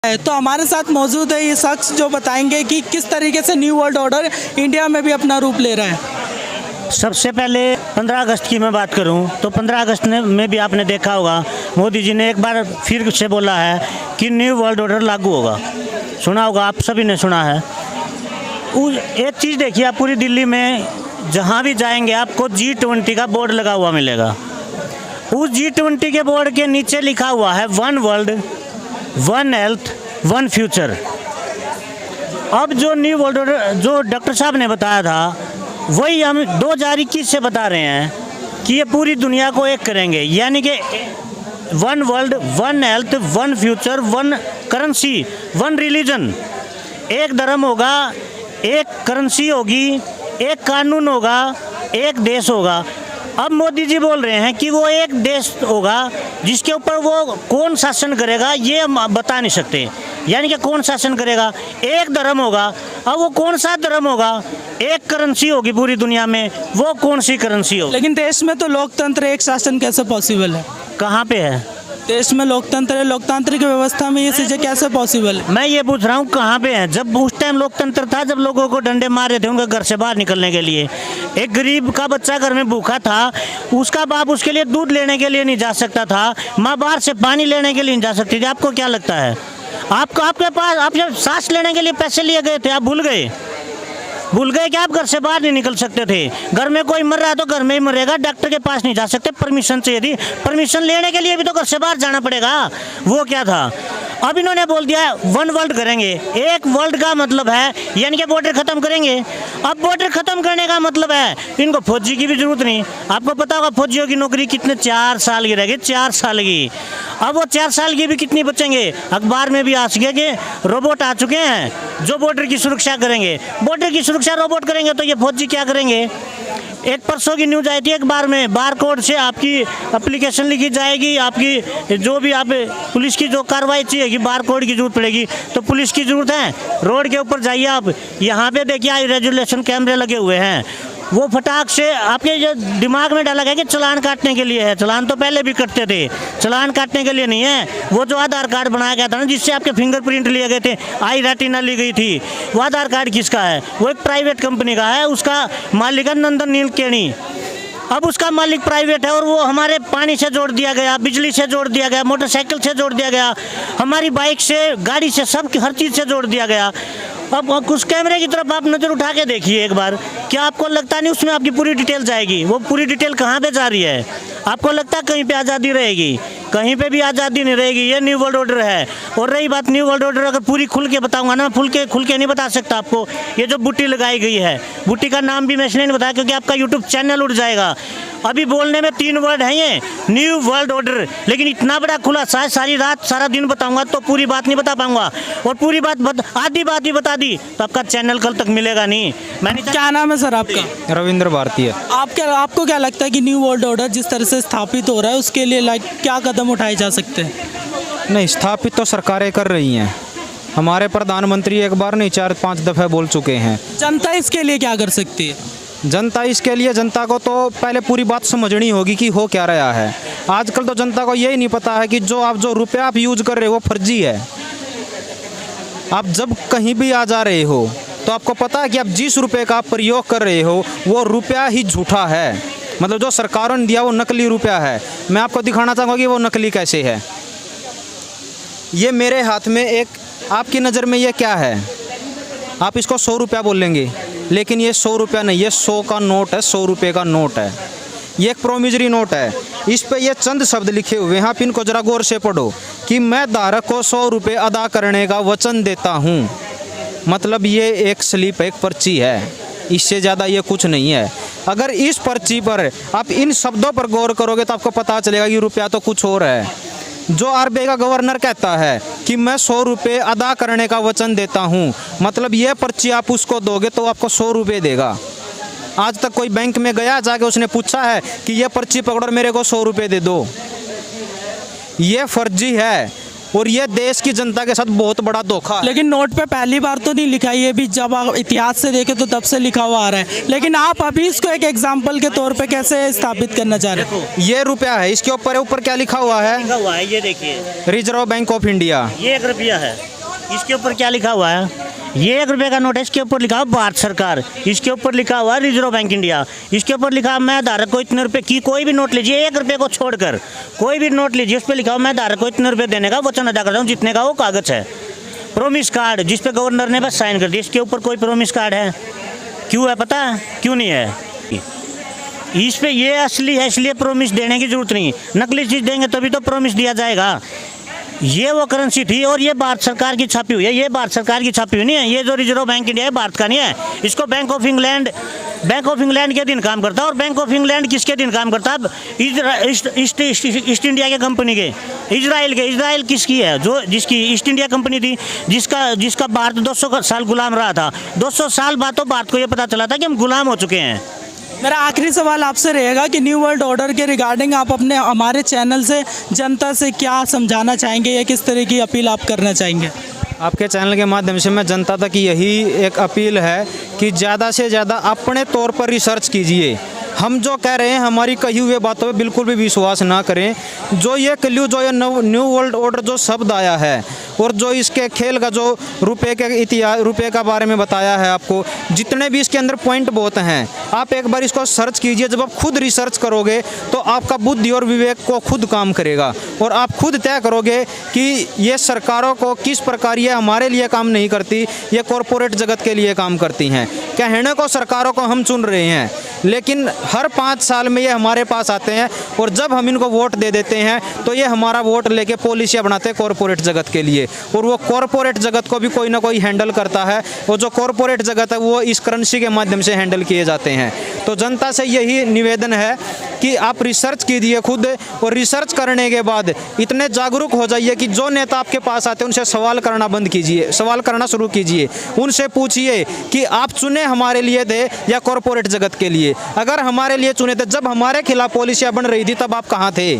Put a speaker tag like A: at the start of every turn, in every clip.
A: तो हमारे साथ मौजूद है ये शख्स जो बताएंगे कि किस तरीके से न्यू वर्ल्ड ऑर्डर इंडिया में भी अपना रूप ले रहा है।
B: सबसे पहले 15 अगस्त की मैं बात करूं तो 15 अगस्त में भी आपने देखा होगा मोदी जी ने एक बार फिर से बोला है कि न्यू वर्ल्ड ऑर्डर लागू होगा। सुना होगा, आप सभी ने सुना है। एक चीज़ देखिए, आप पूरी दिल्ली में जहां भी जाएंगे आपको G20 का बोर्ड लगा हुआ मिलेगा। उस G20 के बोर्ड के नीचे लिखा हुआ है one world, one health, one future. अब जो न्यू वर्ल्ड ऑर्डर जो डॉक्टर साहब ने बताया था वही हम 2021 से बता रहे हैं कि ये पूरी दुनिया को एक करेंगे, यानी कि one world, one health, one future, one currency, one religion. एक धर्म होगा, एक करेंसी होगी, एक कानून होगा, एक देश होगा। अब मोदी जी बोल रहे हैं कि वो एक देश होगा जिसके ऊपर वो कौन शासन करेगा ये हम बता नहीं सकते, यानी कि कौन शासन करेगा। एक धर्म होगा, अब वो कौन सा धर्म होगा। एक करेंसी होगी पूरी दुनिया में, वो कौन सी करेंसी होगी।
A: लेकिन देश में तो लोकतंत्र, एक शासन कैसे पॉसिबल है?
B: कहाँ पे है?
A: देश में लोकतंत्र है, लोकतांत्रिक व्यवस्था में ये चीज़ें कैसे पॉसिबल है?
B: मैं ये पूछ रहा हूँ कहाँ पे है? जब उस टाइम लोकतंत्र था, जब लोगों को डंडे मारे थे उनके घर से बाहर निकलने के लिए। एक गरीब का बच्चा घर में भूखा था, उसका बाप उसके लिए दूध लेने के लिए नहीं जा सकता था, माँ बाहर से पानी लेने के लिए नहीं जा सकती थी। आपको क्या लगता है? आपके पास आप जब सांस लेने के लिए पैसे लिए गए थे, आप भूल गए कि आप घर से बाहर नहीं निकल सकते थे। घर में कोई मर रहा है तो घर में ही मरेगा, डॉक्टर के पास नहीं जा सकते, परमिशन चाहिए थी। परमिशन लेने के लिए भी तो घर से बाहर जाना पड़ेगा। वो क्या था? अब इन्होंने बोल दिया वन वर्ल्ड करेंगे। एक वर्ल्ड का मतलब है यानी कि बॉर्डर खत्म करेंगे। अब बॉर्डर खत्म करने का मतलब है इनको फौजी की भी जरूरत नहीं। आपको पता होगा फौजियों की नौकरी कितने 4 साल की रहेगी, 4 साल की। अब वो 4 साल की भी कितनी बचेंगे? अखबार में भी आ चुके कि रोबोट आ चुके हैं जो बॉर्डर की सुरक्षा करेंगे। बॉर्डर की सुरक्षा रोबोट करेंगे तो ये फौजी क्या करेंगे? एक परसों की न्यूज़ आई थी अखबार में, बार कोड से आपकी एप्लीकेशन लिखी जाएगी, आपकी जो भी आप पुलिस की जो कार्रवाई चाहिए बार कोड की जरूरत पड़ेगी। तो पुलिस की ज़रूरत है, रोड के ऊपर जाइए आप, यहाँ पे देखिए रेजुलेशन कैमरे लगे हुए हैं। वो फटाक से आपके जो दिमाग में डाला गया कि चालान काटने के लिए है। चालान तो पहले भी कटते थे, चालान काटने के लिए नहीं है। वो जो आधार कार्ड बनाया गया था ना, जिससे आपके फिंगरप्रिंट लिए गए थे, आई रेटिना ली गई थी, वो आधार कार्ड किसका है? वो एक प्राइवेट कंपनी का है, उसका मालिक है नंदन नीलकेणी। अब उसका मालिक प्राइवेट है और वो हमारे पानी से जोड़ दिया गया, बिजली से जोड़ दिया गया, मोटरसाइकिल से जोड़ दिया गया, हमारी बाइक से, गाड़ी से, सब हर चीज़ से जोड़ दिया गया। अब उस कैमरे की तरफ आप नज़र उठा के देखिए एक बार, क्या आपको लगता नहीं उसमें आपकी पूरी डिटेल जाएगी? वो पूरी डिटेल कहाँ पे जा रही है? आपको लगता है कहीं पे आज़ादी रहेगी? कहीं पे भी आज़ादी नहीं रहेगी। ये न्यू वर्ल्ड ऑर्डर है। और रही बात न्यू वर्ल्ड ऑर्डर, अगर पूरी खुल के बताऊंगा ना, खुल के नहीं बता सकता आपको। ये जो बूटी लगाई गई है, बूटी का नाम भी मैं इसलिए नहीं बताया क्योंकि आपका यूट्यूब चैनल उड़ जाएगा। अभी बोलने में 3 वर्ड हैं ये, न्यू वर्ल्ड ऑर्डर, लेकिन इतना बड़ा खुलासा है, सारी रात सारा दिन बताऊंगा तो पूरी बात नहीं बता पाऊंगा। और पूरी बात आधी बात भी बता दी तो आपका चैनल कल तक मिलेगा नहीं। मैंने
A: क्या नाम है सर आपका?
C: रविंद्र भारतीय।
A: आपको क्या लगता है कि न्यू वर्ल्ड ऑर्डर जिस तरह से स्थापित हो रहा है उसके लिए क्या कदम उठाए जा सकते हैं?
C: नहीं, स्थापित तो सरकारें कर रही हैं। हमारे प्रधानमंत्री एक बार नहीं 4-5 दफ़े बोल चुके हैं।
A: जनता इसके लिए क्या कर सकती है?
C: जनता इसके लिए, जनता को तो पहले पूरी बात समझनी होगी कि हो क्या रहा है। आजकल तो जनता को यही नहीं पता है कि जो रुपया आप यूज कर रहे हो वो फर्जी है। आप जब कहीं भी आ जा रहे हो तो आपको पता है कि आप जिस रुपये का आप प्रयोग कर रहे हो वो रुपया ही झूठा है। मतलब जो सरकारों ने दिया वो नकली रुपया है। मैं आपको दिखाना चाहूँगा कि वो नकली कैसे है। ये मेरे हाथ में एक, आपकी नज़र में ये क्या है? आप इसको 100 रुपया बोलेंगे, लेकिन ये 100 रुपया नहीं, ये 100 का नोट है, 100 रुपये का नोट है। ये एक प्रोमिजरी नोट है। इस पे ये चंद शब्द लिखे हुए हैं, आप इनको ज़रा गौर से पढ़ो कि मैं धारक को 100 रुपये अदा करने का वचन देता हूँ। मतलब ये एक स्लिप, एक पर्ची है, इससे ज़्यादा ये कुछ नहीं है। अगर इस पर्ची पर आप इन शब्दों पर गौर करोगे तो आपको पता चलेगा कि रुपया तो कुछ और है। जो आरबीआई का गवर्नर कहता है कि मैं 100 रुपये अदा करने का वचन देता हूँ, मतलब ये पर्ची आप उसको दोगे तो आपको 100 रुपये देगा। आज तक कोई बैंक में गया जाके उसने पूछा है कि ये पर्ची पकड़ो मेरे को 100 रुपये दे दो? ये फर्जी है। और ये देश की जनता के साथ बहुत बड़ा धोखा है।
A: लेकिन नोट पे पहली बार तो नहीं लिखा, ये भी जब आप इतिहास से देखें तो तब से लिखा हुआ आ रहा है, लेकिन आप अभी इसको एक एग्जाम्पल के तौर पे कैसे स्थापित करना चाह रहे हो?
C: ये रुपया है, इसके ऊपर क्या लिखा हुआ है?
B: लिखा हुआ है, ये देखिए,
C: रिजर्व बैंक ऑफ इंडिया।
B: ये 1 रुपया है, इसके ऊपर क्या लिखा हुआ है? ये 1 रुपये का नोट है, इसके ऊपर लिखा हुआ भारत सरकार, इसके ऊपर लिखा हुआ रिजर्व बैंक इंडिया, इसके ऊपर लिखा मैं धारक को इतने रुपए की, कोई भी नोट लीजिए 1 रुपये को छोड़कर कोई भी नोट लीजिए, उस पर लिखा हुआ मैं धारक को इतने रुपए देने का वचन अदा करता हूँ, जितने का वो कागज है। प्रोमिस कार्ड जिस पे गवर्नर ने बस साइन कर दिया, इसके ऊपर कोई प्रोमिस कार्ड है? क्यों है पता है क्यों नहीं है? इस पे ये असली है, इसलिए प्रोमिस देने की जरूरत नहीं, नकली चीज़ देंगे तभी तो प्रोमिस दिया जाएगा। ये वो करेंसी थी और ये भारत सरकार की छापी हुई है, ये भारत सरकार की छापी हुई नहीं है, ये जो रिजर्व बैंक इंडिया है भारत का नहीं है, इसको बैंक ऑफ इंग्लैंड के दिन काम करता है। और बैंक ऑफ इंग्लैंड किसके दिन काम करता है? ईस्ट इंडिया के कंपनी के, इजराइल किसकी है? जो जिसकी ईस्ट इंडिया कंपनी थी, जिसका भारत 200 साल गुलाम रहा था। 200 साल बाद तो भारत को ये पता चला था कि हम गुलाम हो चुके हैं।
A: मेरा आखिरी सवाल आपसे रहेगा कि न्यू वर्ल्ड ऑर्डर के रिगार्डिंग आप अपने हमारे चैनल से जनता से क्या समझाना चाहेंगे या किस तरह की अपील आप करना चाहेंगे?
C: आपके चैनल के माध्यम से मैं जनता तक यही एक अपील है कि ज़्यादा से ज़्यादा अपने तौर पर रिसर्च कीजिए। हम जो कह रहे हैं हमारी कही हुई बातों पे बिल्कुल भी विश्वास ना करें। जो ये न्यू वर्ल्ड ऑर्डर जो शब्द आया है और जो इसके खेल का जो रुपए का बारे में बताया है आपको, जितने भी इसके अंदर पॉइंट बहुत हैं, आप एक बार इसको सर्च कीजिए। जब आप खुद रिसर्च करोगे तो आपका बुद्धि और विवेक को खुद काम करेगा और आप खुद तय करोगे कि ये सरकारों को किस प्रकार ये हमारे लिए काम नहीं करती, ये कॉरपोरेट जगत के लिए काम करती हैं। कहने को सरकारों को हम चुन रहे हैं, लेकिन हर 5 साल में ये हमारे पास आते हैं और जब हम इनको वोट दे देते हैं तो ये हमारा वोट लेके पॉलिसियाँ बनाते हैं कॉरपोरेट जगत के लिए, और वो कॉरपोरेट जगत को भी कोई ना कोई हैंडल करता है। और जो कॉरपोरेट जगत है वो इस करेंसी के माध्यम से हैंडल किए जाते हैं। तो जनता से यही निवेदन है कि आप रिसर्च कीजिए खुद, और रिसर्च करने के बाद इतने जागरूक हो जाइए कि जो नेता आपके पास आते हैं उनसे सवाल करना बंद कीजिए, सवाल करना शुरू कीजिए। उनसे पूछिए कि आप चुने हमारे लिए थे या कॉरपोरेट जगत के लिए? अगर हमारे लिए चुने थे, जब हमारे खिलाफ पॉलिसियाँ बन रही थी तब आप कहाँ थे?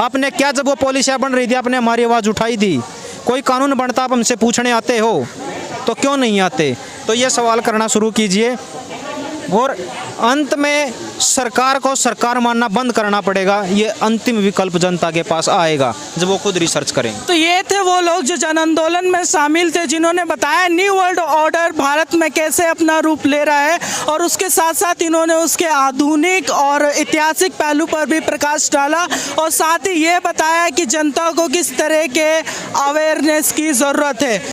C: आपने क्या, जब वो पॉलिसियाँ बन रही थी आपने हमारी आवाज़ उठाई थी? कोई कानून बनता आप हमसे पूछने आते हो? तो क्यों नहीं आते? तो ये सवाल करना शुरू कीजिए। और अंत में सरकार को सरकार मानना बंद करना पड़ेगा। ये अंतिम विकल्प जनता के पास आएगा जब वो खुद रिसर्च करेंगे।
A: तो ये थे वो लोग जो जन आंदोलन में शामिल थे, जिन्होंने बताया न्यू वर्ल्ड ऑर्डर भारत में कैसे अपना रूप ले रहा है, और उसके साथ साथ इन्होंने उसके आधुनिक और ऐतिहासिक पहलू पर भी प्रकाश डाला, और साथ ही ये बताया कि जनता को किस तरह के अवेयरनेस की ज़रूरत है।